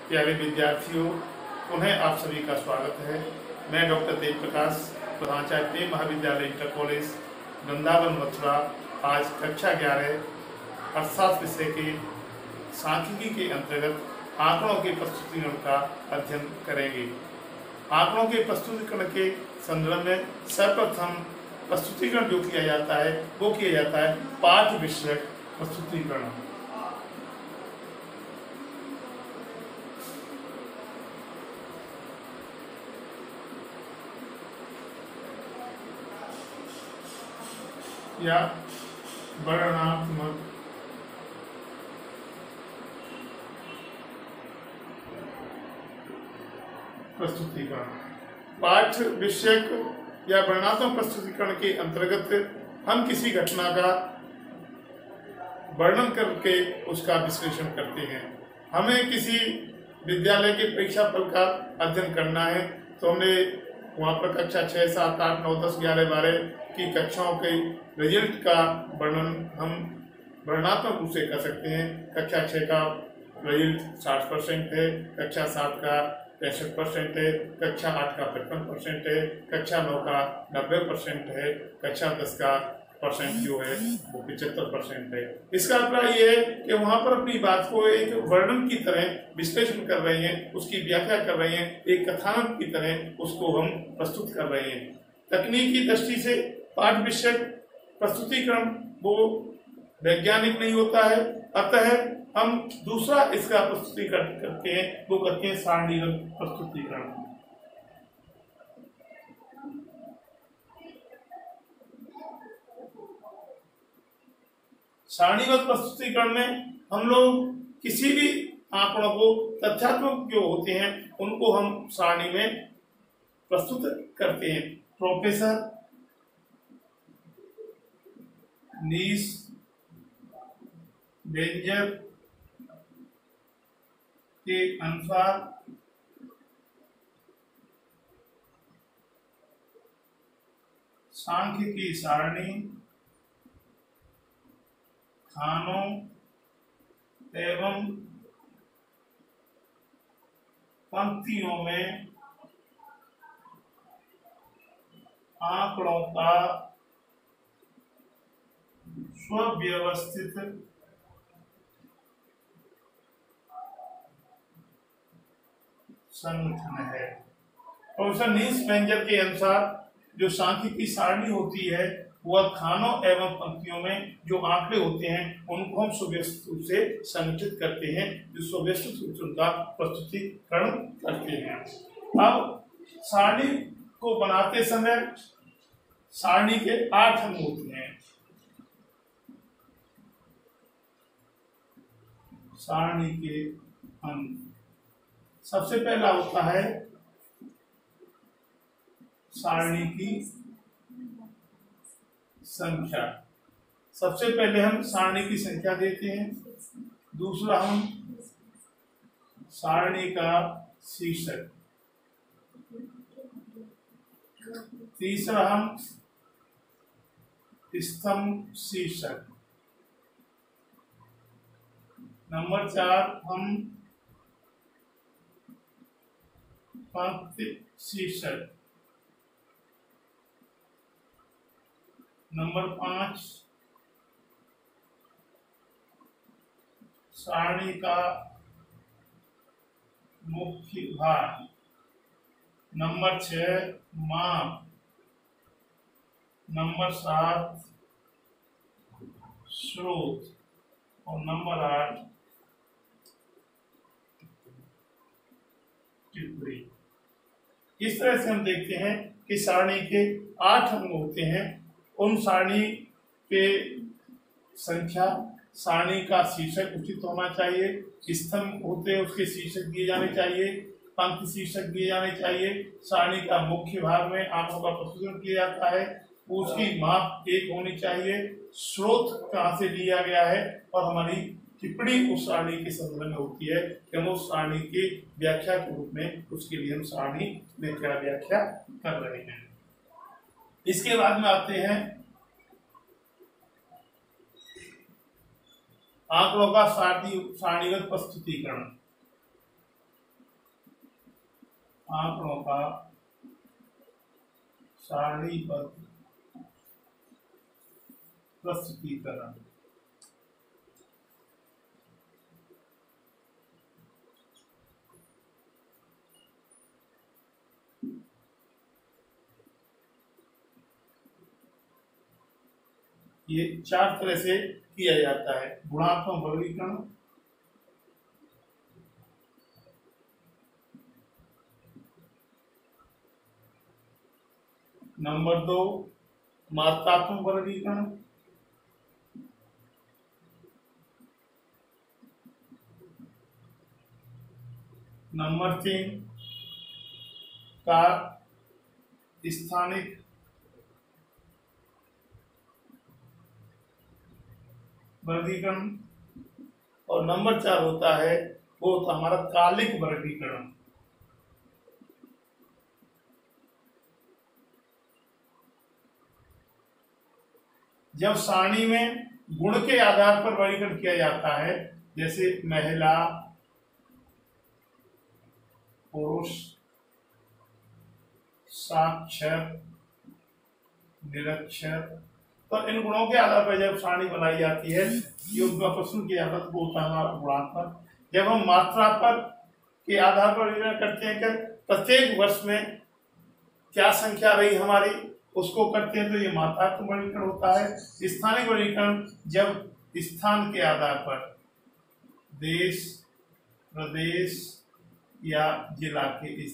प्यारे विद्यार्थियों, पुनः आप सभी का स्वागत है। मैं डॉक्टर तेज प्रकाश, प्रधानाचार्य प्रेम महाविद्यालय इंटर कॉलेज वृंदावन मथुरा, आज कक्षा 11 अर्थशास्त्र विषय के सांख्यिकी के अंतर्गत आंकड़ों के प्रस्तुतिकरण का अध्ययन करेंगे। आंकड़ों के प्रस्तुतिकरण के संदर्भ में सर्वप्रथम प्रस्तुतिकरण जो किया जाता है वो किया जाता है पाठ्य विषयक प्रस्तुतिकरण। या वर्णनात्मक प्रस्तुतिकरण। पाठ्य विषयक या वर्णनात्मक प्रस्तुतिकरण के अंतर्गत हम किसी घटना का वर्णन करके उसका विश्लेषण करते हैं। हमें किसी विद्यालय के परीक्षा फल का अध्ययन करना है तो हमने वहाँ पर कक्षा 6, 7, 8, 9, 10, 11, 12 की कक्षाओं के रिजल्ट का वर्णन हम वर्णनात्मक रूप से कर सकते हैं। कक्षा 6 का रिजल्ट 60% है, कक्षा 7 का 65% है, कक्षा 8 का 55% है, कक्षा 9 का 90% है, कक्षा 10 का परसेंट जो है वो 75% है। इसका अभिप्राय ये है कि वहाँ पर अपनी बात को एक वर्णन की तरह विश्लेषण कर रहे हैं, उसकी व्याख्या कर रहे हैं, एक कथानक की तरह उसको हम प्रस्तुत कर रहे हैं। तकनीकी दृष्टि से पाठ विषयक प्रस्तुतिकरण वो वैज्ञानिक नहीं होता है, अतः हम दूसरा इसका प्रस्तुतिकरण करते हैं, वो करते हैं सारणीबद्ध प्रस्तुतिकरण। सारणीबद्ध प्रस्तुतिकरण में हम लोग किसी भी आंकड़ों को तथ्यात्मक जो होते हैं उनको हम सारणी में प्रस्तुत करते हैं। प्रोफेसर नीस बेंजर के अनुसार सांख्यिकी सारणी खानों एवं पंक्तियों में आंकड़ों का स्वव्यवस्थित संगठन है। प्रोफेसर नील्स बेंजर के अनुसार जो सांख्यिकी सारणी होती है वह खानों एवं पंक्तियों में जो आंकड़े होते हैं उनको हम सुव्यवस्थित रूप से संगठित करते हैं, जो सुव्यवस्थित रूप से उनका प्रस्तुतिकरण करते हैं। अब सारणी को बनाते समय सारणी के 8 अंग होते हैं। सारणी के अंग, सबसे पहला होता है सारणी की संख्या। सबसे पहले हम सारणी की संख्या देते हैं। दूसरा हम सारणी का शीर्षक। तीसरा हम स्तंभ शीर्षक। नंबर 4 हम पंक्ति शीर्षक। नंबर 5 सारणी का मुख्य भाग। नंबर 6 माप। नंबर 7 स्रोत और नंबर 8 टिप्पणी। इस तरह से हम देखते हैं कि सारणी के 8 अंग होते हैं। उन सारणी के संख्या, सारणी का शीर्षक उचित होना चाहिए, स्तंभ होते हैं उसके शीर्षक दिए जाने चाहिए, पंक्ति शीर्षक दिए जाने चाहिए। सारणी का मुख्य भाग में आंकड़ों का प्रस्तुतिकरण किया जाता है, उसकी माप 1 होनी चाहिए, स्रोत कहाँ से लिया गया है और हमारी टिप्पणी उस सारणी के संदर्भ में होती है कि हम उस सारणी की व्याख्या के रूप में उसके लिए हम सारणी में क्या व्याख्या कर रहे हैं। इसके बाद में आते हैं आंकड़ों का सारणीबद्ध प्रस्तुतिकरण। आंकड़ों का सारणीबद्ध प्रस्तुतीकरण। ये 4 तरह से किया जाता है। गुणात्मक वर्गीकरण, नंबर 2 मात्रात्मक वर्गीकरण, नंबर 3 का स्थानिक वर्गीकरण, और नंबर 4 होता है वो होता हमारा कालिक वर्गीकरण। जब सारणी में गुण के आधार पर वर्गीकरण किया जाता है, जैसे महिला, पुरुष, साक्षर, निरक्षर, तो इन गुणों के आधार पर जब सारणी बनाई जाती है, ये उनका प्रश्न किया जाता है, वो होता है हमारा गुणात्मक। जब हम मात्रा पर के आधार पर वर्गीकरण करते हैं कि प्रत्येक वर्ष में क्या संख्या रही हमारी, उसको करते हैं, तो ये मात्रात्मक वर्गीकरण होता है। स्थानिक वर्गीकरण जब स्थान के आधार पर, देश, प्रदेश या जिला के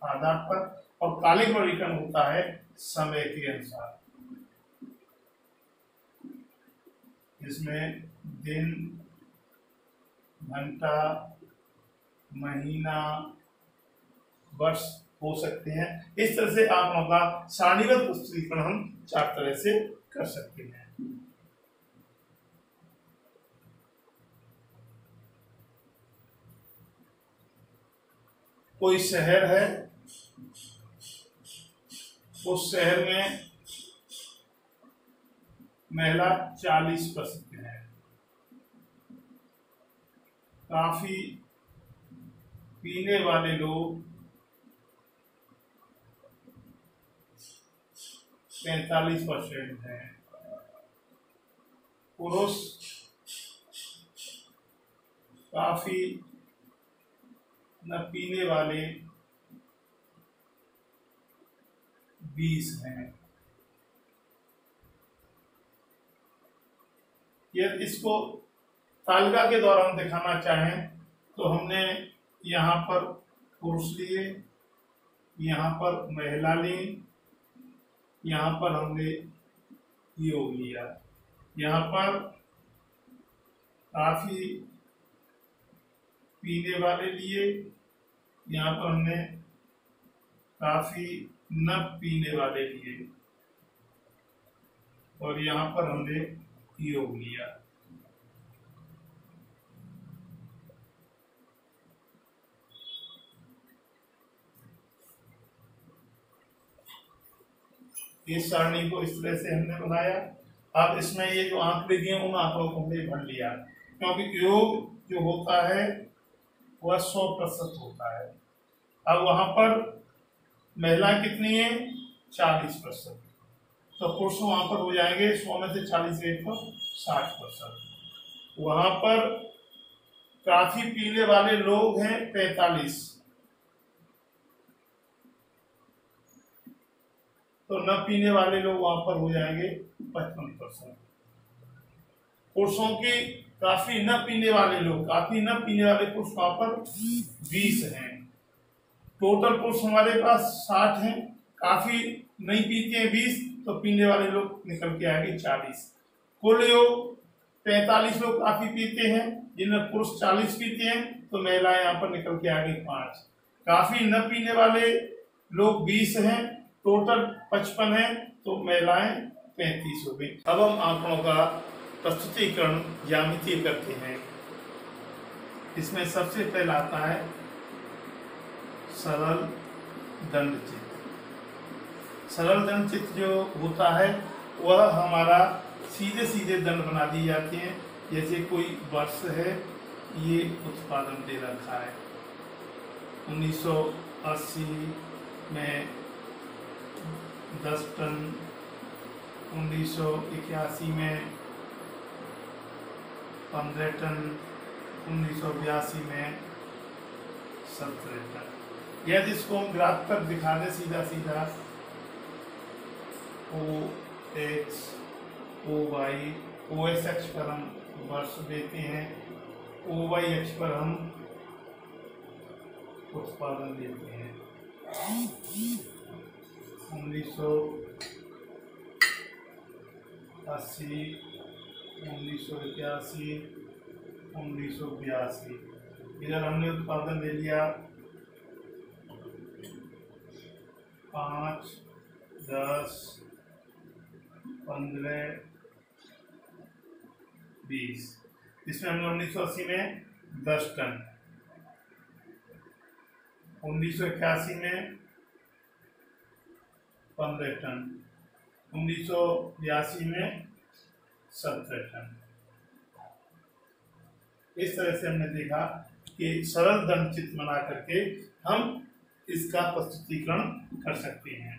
आधार पर, और कालिक वर्गीकरण होता है समय के अनुसार। इसमें दिन, घंटा, महीना, वर्ष हो सकते हैं। इस तरह से आंकड़ों का सारणीबद्ध प्रस्तुतीकरण हम 4 तरह से कर सकते हैं। कोई शहर है, उस शहर में महिला 40% है, काफी पीने वाले लोग 45% है, पुरुष काफी न पीने वाले 20 हैं। यदि इसको तालिका के द्वारा हम दिखाना चाहें तो हमने यहाँ पर पुरुष लिए, यहाँ पर महिला ली, यहाँ पर हमने योग लिया, यहाँ पर काफी पीने वाले लिए, यहाँ पर हमने काफी न पीने वाले लिए, और यहाँ पर हमने योग लिया। इस सारणी को इस तरह से हमने बनाया। अब इसमें ये जो आंकड़े दिए उन आंकड़ों को हमने भर लिया, क्योंकि योग जो होता है वह 100% होता है। अब वहां पर महिला कितनी है? 40%, तो पुरुष वहां पर हो जाएंगे 100 में से 40 गए तो 60%। वहां पर काफी पीने वाले लोग हैं 45, तो न पीने वाले लोग वहां पर हो जाएंगे 55%। पुरुषों की काफी न पीने वाले लोग, काफी न पीने वाले पुरुष वहां पर 20 हैं। टोटल पुरुष हमारे पास 60 हैं, काफी नहीं पीते हैं 20, तो पीने वाले लोग निकल के आएंगे 40। कुल योग 45 लोग काफी पीते हैं, जिनमें पुरुष 40 पीते हैं, तो महिलाएं यहाँ पर निकल के आएंगे 5। काफी न पीने वाले लोग 20 हैं, टोटल 55 है, तो महिलाएं 35 हो गई। अब हम आंकड़ों का प्रस्तुतीकरण ज्यामितीय करते हैं। इसमें सबसे पहला आता है सरल दंड चित्र। सरल दंड चित्र जो होता है वह हमारा सीधे सीधे दंड बना दिए जाते हैं। जैसे कोई वर्ष है, ये उत्पादन दे रखा है 1980 में 10 टन, 1981 में 15 टन, 1982 में 17 टन। यदि इसको हम ग्राफ पर दिखा दें सीधा सीधा, OX, OY, OS अक्ष पर हम वर्ष देते हैं, OY अक्ष पर हम उत्पादन देते हैं। 1980, 1981, 1982, इधर हमने उत्पादन ले लिया 5, 10, 15, 20। इसमें हमने 1980 में 10 टन, 1981 में 15 टन, 1982 में 17 टन। इस तरह से हमने देखा कि सरल दंड चित्र बना करके हम इसका प्रस्तुतिकरण कर सकते हैं।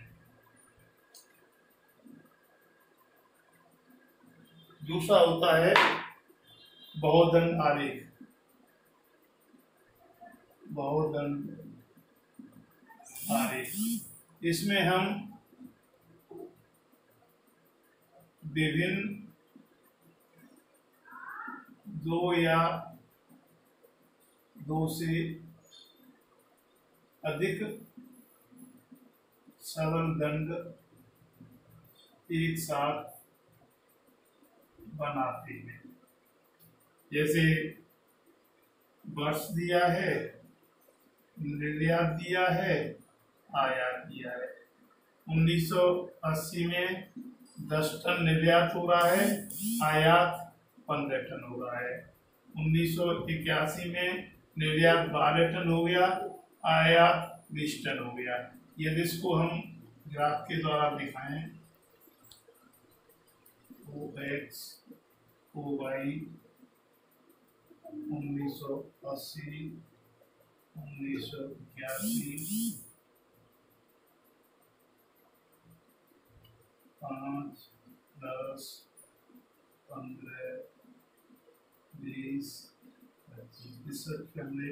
दूसरा होता है बहुदंड आरेख। बहुदंड आरेख, इसमें हम विभिन्न 2 या 2 से अधिक सरल दंड एक साथ बनाते हैं। जैसे वर्ष दिया है, निर्यात दिया है, आयात दिया है। 1980 में 10 टन निर्यात हो रहा है, आयात 15 टन हो रहा है। 1981 में निर्यात 12 टन हो गया, आयात 20 टन हो गया। यदि इसको हम ग्राफ के द्वारा दिखाएं, OX, OY 1980, 1981, 5, 10, 15, 20, 25। इस सब हमने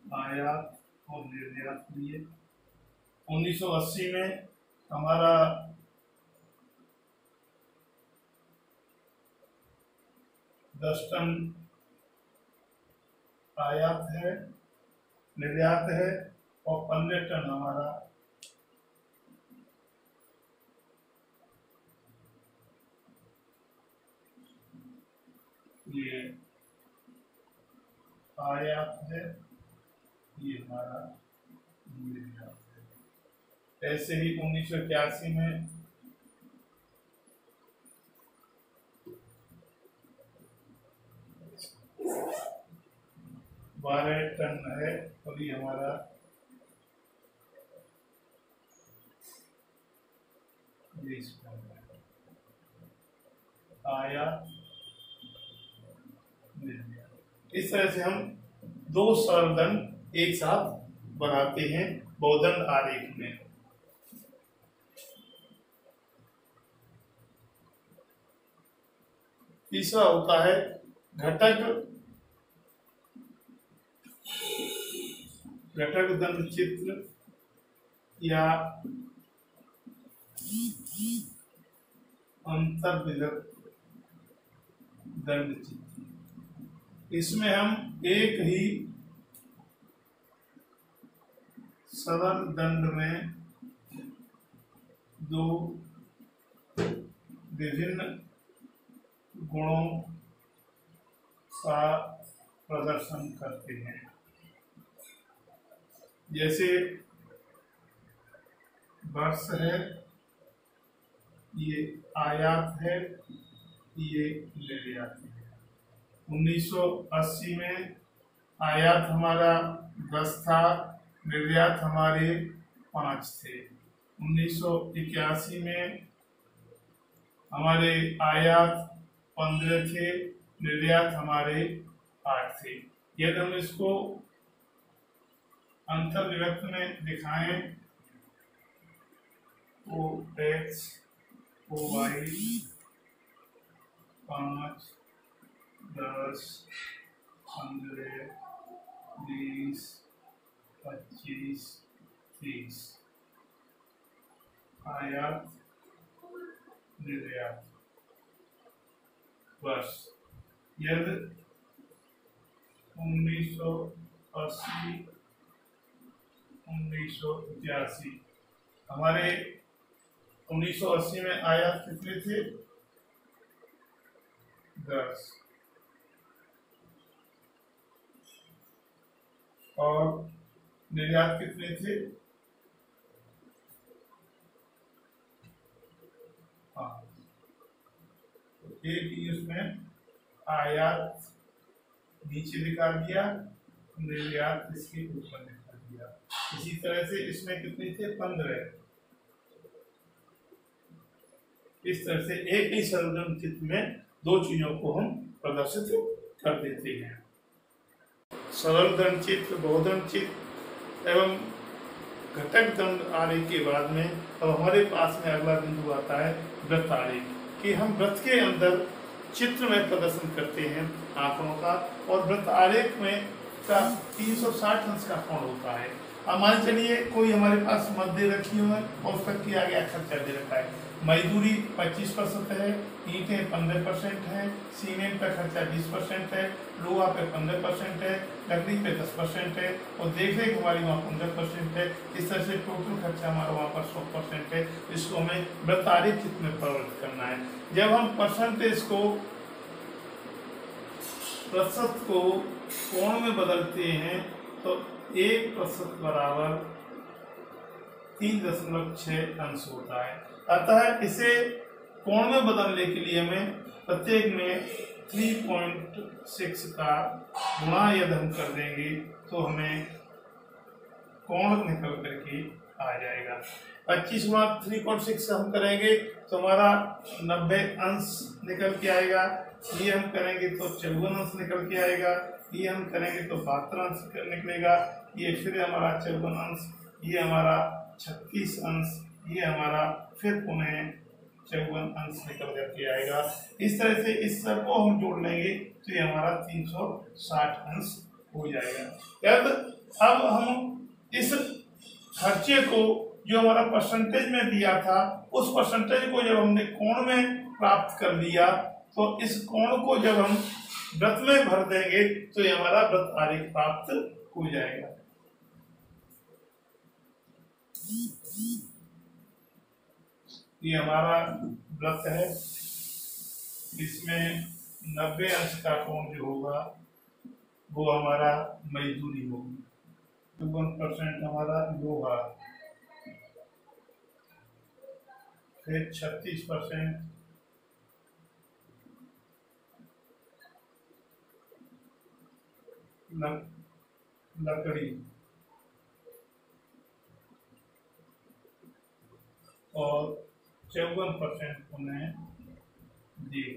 आयात और निर्यात लिए। 1980 में हमारा दस टन आयात है, निर्यात है, और 15 टन हमारा ये आयात है, ये हमारा निर्यात है। ऐसे ही 1981 में 12 टन है, और ये हमारा आयात निर्यात। इस तरह से हम 2 सरल दंड एक साथ बनाते हैं बहुदंड आरेख में। तीसरा होता है घटक दंड चित्र या अंतर्विधक दंड चित्र। इसमें हम एक ही सरल दंड में 2 विभिन्न गुणों का प्रदर्शन करते हैं। जैसे वर्ष है, ये आयात है, ये निर्यात है। 1980 में आयात हमारा 10 था, निर्यात हमारे 5 थे। 1981 में हमारे आयात 15 थे, निर्यात हमारे 8 थे। यदि हम इसको अंतर विभक्त में दिखाएं तो x o y 5, 10, 15, 20, 25, 30 आयात निर्यात वर्ष यदि 1980 1981 हमारे 1980 में आयात कितने थे? 10 और निर्यात कितने थे? हाँ, एक ही उसमें आयात नीचे दिखा दिया, निर्यात इसके ऊपर दिखा दिया। इसी तरह से इसमें कितने थे? 15। इस तरह से एक ही सरल चित्र में दो चीजों को हम प्रदर्शित कर देते हैं। सरल दंड चित्र, बहुदंड चित्र एवं घटक दंड आरेख के बाद में अब हमारे पास में अगला बिंदु आता है वृत्त आरेख, कि हम वृत्त के अंदर चित्र में प्रदर्शन करते हैं आंकड़ों का, और वृत्त आरेख में का 360 अंश का कोण होता है। अब मान चलिए कोई हमारे पास मध्य रखी हुई है और उसका किया गया खर्चा दे रखा है। मजदूरी 25% है, ईंटें 15% है, सीमेंट का खर्चा 20% है, लोहा पे 15% है, लकड़ी पे 10% है और देखरेख हमारी वहाँ 15% है। इस तरह से टोटल खर्चा हमारा वहाँ पर 100% है। इसको हमें वृत्त आरेख चित्र में परिवर्तित करना है। जब हम परसेंटेज को प्रतिशत को कोण में बदलते हैं तो 1% बराबर 3.6 अंश होता है। अतः इसे कोण में बदलने के लिए हमें प्रत्येक में 3.6 का गुणा यदि हम कर देंगे तो हमें कोण निकल करके आ जाएगा। 25 गुणा 3.6 से हम करेंगे तो हमारा 90 अंश निकल के आएगा। ये हम करेंगे तो 54 अंश निकल के आएगा। ये हम करेंगे तो 72 अंश निकलेगा। ये फिर हमारा 54 अंश, ये हमारा 36 अंश, ये हमारा फिर पुनः 54 अंश निकल करके आएगा। इस तरह से इस सब को हम जोड़ लेंगे तो ये हमारा 360 अंश हो जाएगा। अब हम इस खर्चे को जो हमारा परसेंटेज में दिया था उस परसेंटेज को जब हमने कोण में प्राप्त कर लिया तो इस कोण को जब हम वृत्त में भर देंगे तो ये हमारा वृत्त आरेख प्राप्त हो जाएगा। ये हमारा वृत्त है, इसमें 90 अंश का कोण जो होगा वो हमारा मजदूरी होगी, 1% हमारा लोहा, फिर 36% लकड़ी और 54% उन्हें दिए।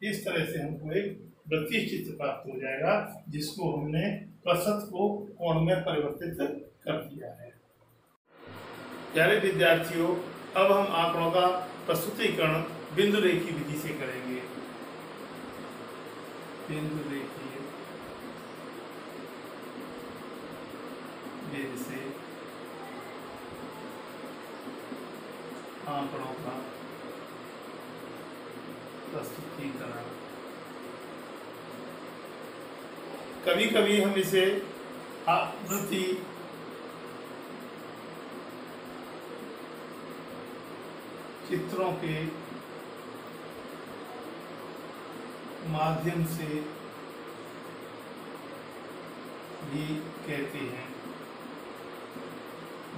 इस तरह से हमको एक वृत्तीय चित्र प्राप्त हो जाएगा जिसको हमने प्रतिशत को कोण में परिवर्तित कर दिया है। प्यारे विद्यार्थियों, अब हम आंकड़ों का प्रस्तुतीकरण बिंदु रेखी विधि से करेंगे। बिंदु रेखी विधि से आंकड़ों का प्रस्तुतीकरण। कभी कभी हम इसे आकृति चित्रों के माध्यम से भी कहते हैं।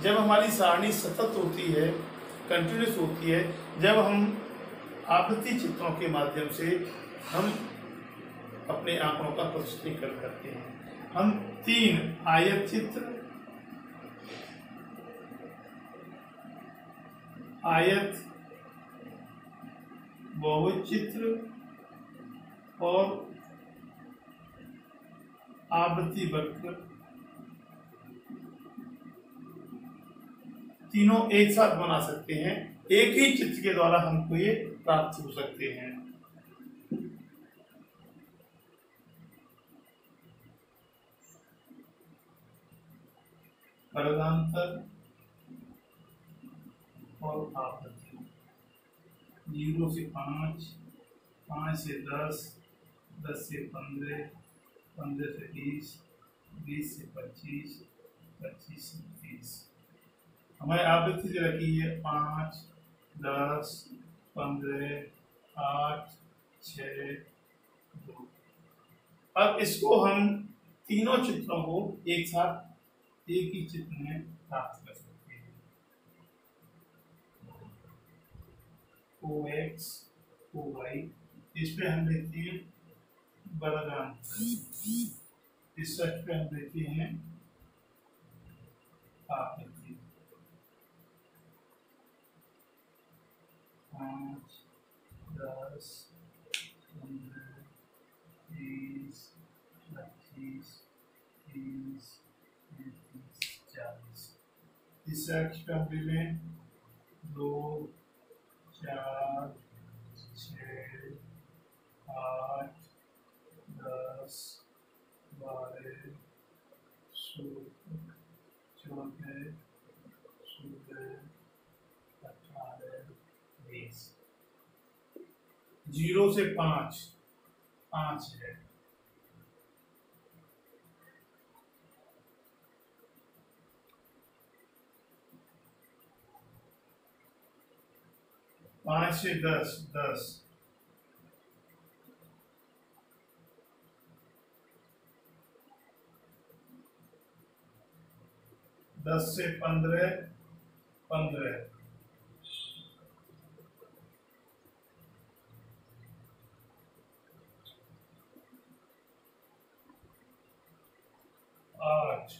जब हमारी सारणी सतत होती है, कंटिन्यूस होती है, जब हम आकृति चित्रों के माध्यम से हम अपने आंकड़ों का प्रस्तुतीकरण करते हैं। हम 3 आयत चित्र, आयत बहुभुज चित्र और आवृत्ति वक्र तीनों एक साथ बना सकते हैं। एक ही चित्र के द्वारा हमको ये प्राप्त हो सकते हैं। वर्गांतर और आवृत्ति 0 से 5, 5 से 10, 10 से 15, 15 से 20, 20 से 25, 25 से 30। हमारी आवृत्ति जो रखी है 5, 10, 15, 8, 6, 2। अब इसको हम तीनों चित्रों को एक साथ एक ही चित्र में प्राप्त कर सकते हैं। OX, OY, इस पे हम देखते हैं वर्गांतर, इस पे हम देखते हैं आवृत्ति। 5, 10, 15, 20, 25, 30, 40। इस अक्ष पे हम ले लें 2, 4, 6, 8, 10, 12, 16, 14, 16, 18, 20। 0 से 5, 5 है। 5 से 10, 10। 10 से 15, 15। 8,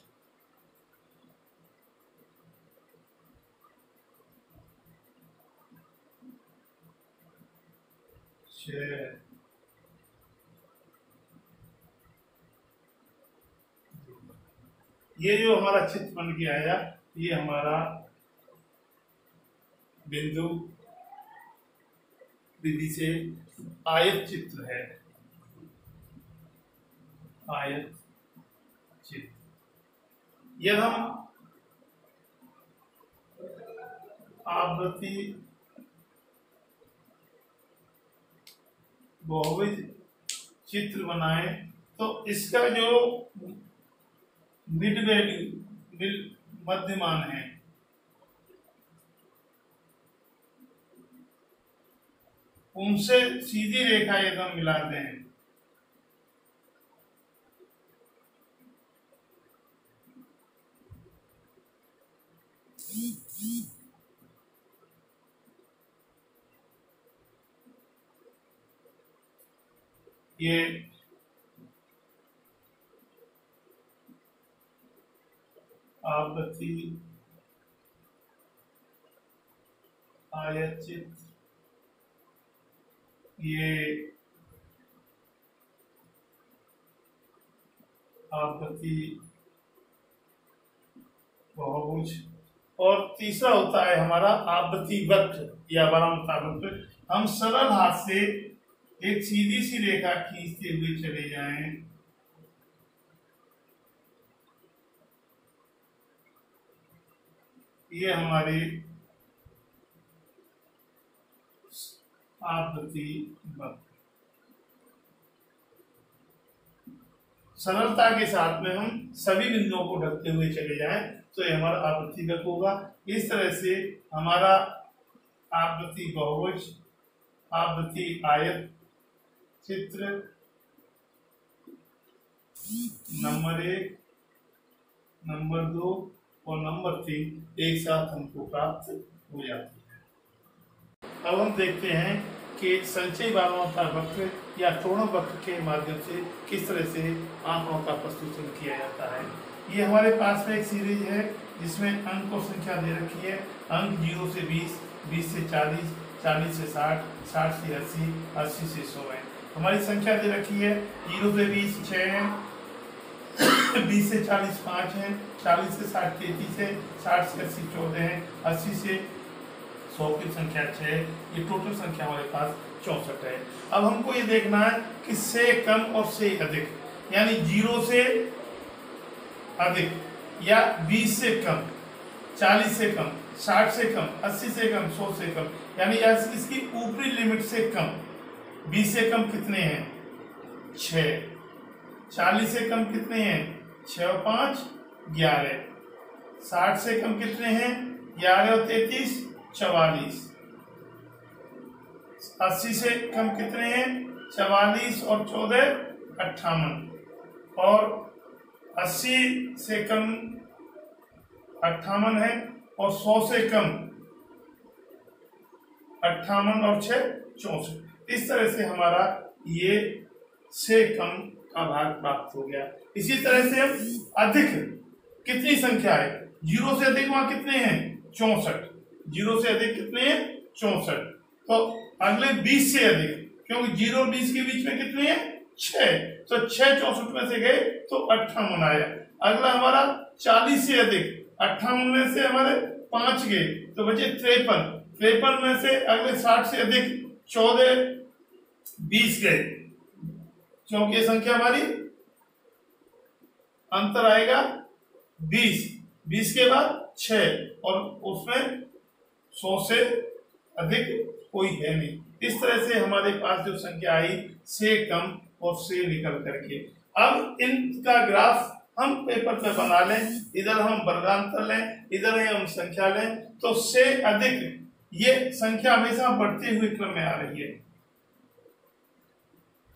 6, 2। ये जो हमारा चित्र बन के आया, ये हमारा बिंदु विधि से आयत चित्र है। आयत चित्र यह हम आवृत्ति बहुभुज चित्र बनाए तो इसका जो मिड वैल्यू मध्यमान है उनसे सीधी रेखा यदि हम मिलाते हैं ये आवृत्ति आयत चित्र, ये आवृत्ति बहुभुज और तीसरा होता है हमारा आवृत्ति वक्र या वरांतर वक्र। हम सरल हाथ से एक सीधी सी रेखा खींचते हुए चले जाएं ये हमारी आवृत्ति वक्र। सरलता के साथ में हम सभी बिंदुओं को ढकते हुए चले जाएं तो ये हमारा आवृत्ति वक्र होगा। इस तरह से हमारा आवृत्ति बहुभुज, आवृत्ति आयत चित्र नंबर 1, नंबर 2 और नंबर 3 एक साथ हमको प्राप्त हो जाती है। अब हम देखते हैं कि संचयी वारांतर वक्र या त्रिकोण वक्र के माध्यम से किस तरह से आंकड़ों का प्रस्तुत किया जाता है। ये हमारे पास में एक सीरीज है जिसमें अंक और संख्या दे रखी है। अंक 0 से 20, 20 से 40, 40 से 60, 60 से 80, 80 से 100 है। हमारी संख्या दे रखी है 0 से 20 6 है, 20 से 40 5 है, 40 से 60 33 है, 60 से 80 14 है, 80 से 100 की संख्या 6 है। ये टोटल संख्या हमारे पास 64 है। अब हमको ये देखना है कि से कम और से अधिक, यानी 0 से अधिक या 20 से कम, 40 से कम, 60 से कम, 80 से कम, 100 से कम, यानी इसकी ऊपरी लिमिट से कम। 20 से कम कितने हैं? 6। 40 से कम कितने हैं? 6 और 5 11। 60 से कम कितने हैं? 11 और 33 44। 80 से कम कितने हैं? 44 और 14 58। और 80 से कम 58 है, और 100 से कम 58 और 6 64। इस तरह से हमारा ये से कम का भाग प्राप्त हो गया। इसी तरह से हम अधिक कितनी संख्या है? 0 से अधिक वहां कितने हैं? 64। 0 से अधिक कितने हैं? 64। तो अगले 20 से अधिक, क्योंकि 0 और 20 के बीच में कितने हैं? 6, तो 6 64 में से गए तो 58 आया। अगला हमारा 40 से अधिक, 58 में से हमारे 5 गए तो बचे 53। 53 में से अगले 60 से अधिक 14 20 गए, क्योंकि ये संख्या हमारी अंतर आएगा 20। 20 के बाद 6, और उसमें 100 से अधिक कोई है नहीं। इस तरह से हमारे पास जो संख्या आई से कम और से निकल करके। अब इनका ग्राफ हम पेपर पे बना लें, इधर हम वर्गांतर लें, इधर हम संख्या लें, तो से अधिक ये संख्या हमेशा बढ़ते हुए क्रम में आ रही है।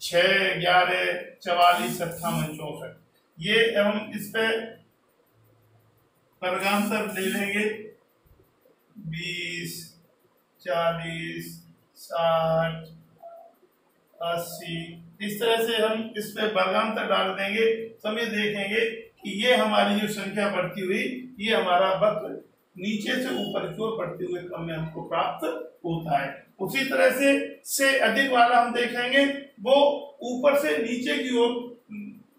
6 11 44 58 64। ये हम इस पे वर्गांतर ले लेंगे। 20 40 60 80। इस तरह से हम इस पे वर्गांतर डाल देंगे तो हम ये देखेंगे कि ये हमारी जो संख्या बढ़ती हुई, ये हमारा वक्र नीचे से ऊपर की ओर बढ़ते हुए क्रम में हमको प्राप्त होता है। उसी तरह से अधिक वाला हम देखेंगे, वो ऊपर से नीचे की ओर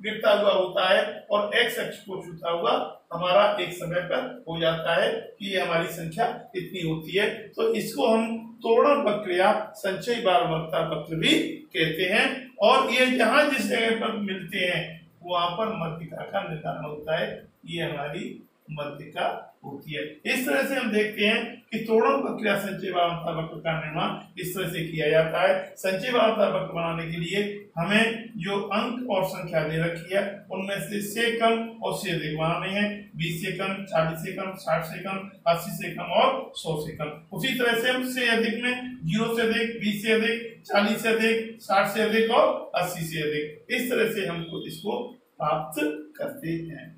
गिरता हुआ होता है और एक्स अक्ष को छूता हुआ हमारा एक समय पर हो जाता है कि ये हमारी संख्या इतनी होती है। तो इसको हम तोड़न वक्र या संचयी बारवर्ता वक्र भी कहते हैं। और ये जहां जिस जगह पर मिलते हैं वहां पर मध्यिका का निर्धारण होता है। ये हमारी मध्यिका होती है। इस तरह से हम देखते हैं कि तोड़न वक्र या संचयी बारवर्ता वक्र का निर्माण इस तरह से किया जाता है। संचयी बारवर्ता वक्र बनाने के लिए हमें जो अंक और संख्या दे रखी है उनमें से कम और से अधिक बनाने हैं। 20 से कम, 40 से कम, 60 से कम, 80 से कम और 100 से कम। उसी तरह से हम से अधिक में 0 से अधिक, 20 से अधिक, 40 से अधिक, 60 से अधिक और 80 से अधिक, इस तरह से हमको इसको प्राप्त करते हैं।